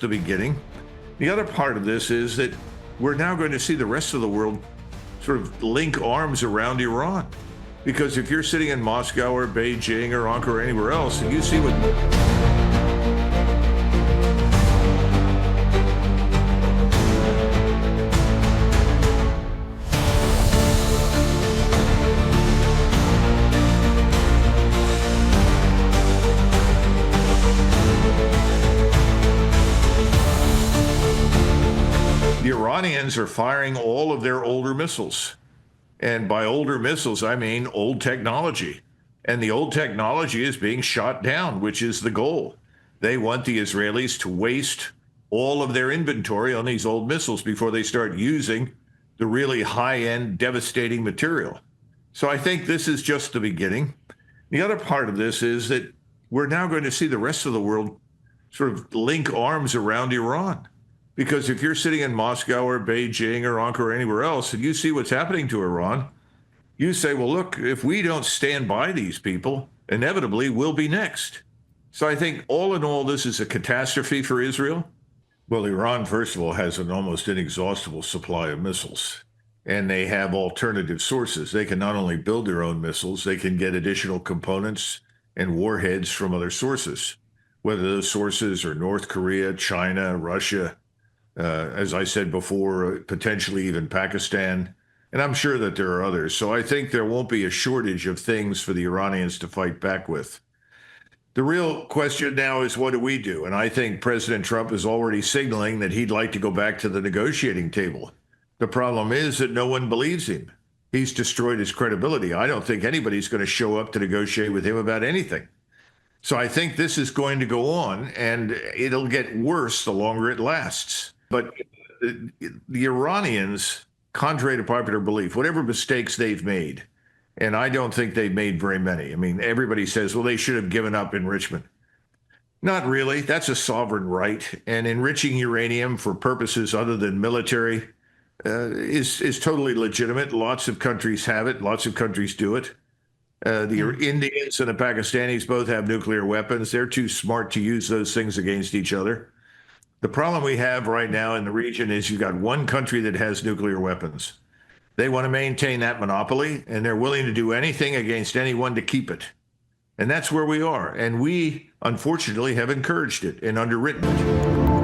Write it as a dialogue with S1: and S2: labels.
S1: the beginning. The other part of this is that we're now going to see the rest of the world sort of link arms around Iran. Because if you're sitting in Moscow or Beijing or Ankara or anywhere else, and you see what... The Iranians are firing all of their older missiles. And by older missiles, I mean old technology. And the old technology is being shot down, which is the goal. They want the Israelis to waste all of their inventory on these old missiles before they start using the really high-end, devastating material. So I think this is just the beginning. The other part of this is that we're now going to see the rest of the world sort of link arms around Iran. Because if you're sitting in Moscow or Beijing or Ankara or anywhere else, and you see what's happening to Iran, you say, well, look, if we don't stand by these people, inevitably we'll be next. So I think all in all, this is a catastrophe for Israel. Well, Iran, first of all, has an almost inexhaustible supply of missiles, and they have alternative sources. They can not only build their own missiles, they can get additional components and warheads from other sources, whether those sources are North Korea, China, Russia, as I said before, potentially even Pakistan, and I'm sure that there are others. So I think there won't be a shortage of things for the Iranians to fight back with. The real question now is, what do we do? And I think President Trump is already signaling that he'd like to go back to the negotiating table. The problem is that no one believes him. He's destroyed his credibility. I don't think anybody's going to show up to negotiate with him about anything. So I think this is going to go on, and it'll get worse the longer it lasts. But the Iranians, contrary to popular belief, whatever mistakes they've made, and I don't think they've made very many. I mean, everybody says, well, they should have given up enrichment. Not really. That's a sovereign right. And enriching uranium for purposes other than military is totally legitimate. Lots of countries have it. Lots of countries do it. The Indians and the Pakistanis both have nuclear weapons. They're too smart to use those things against each other. The problem we have right now in the region is you've got one country that has nuclear weapons. They want to maintain that monopoly, and they're willing to do anything against anyone to keep it. And that's where we are. And we, unfortunately, have encouraged it and underwritten it.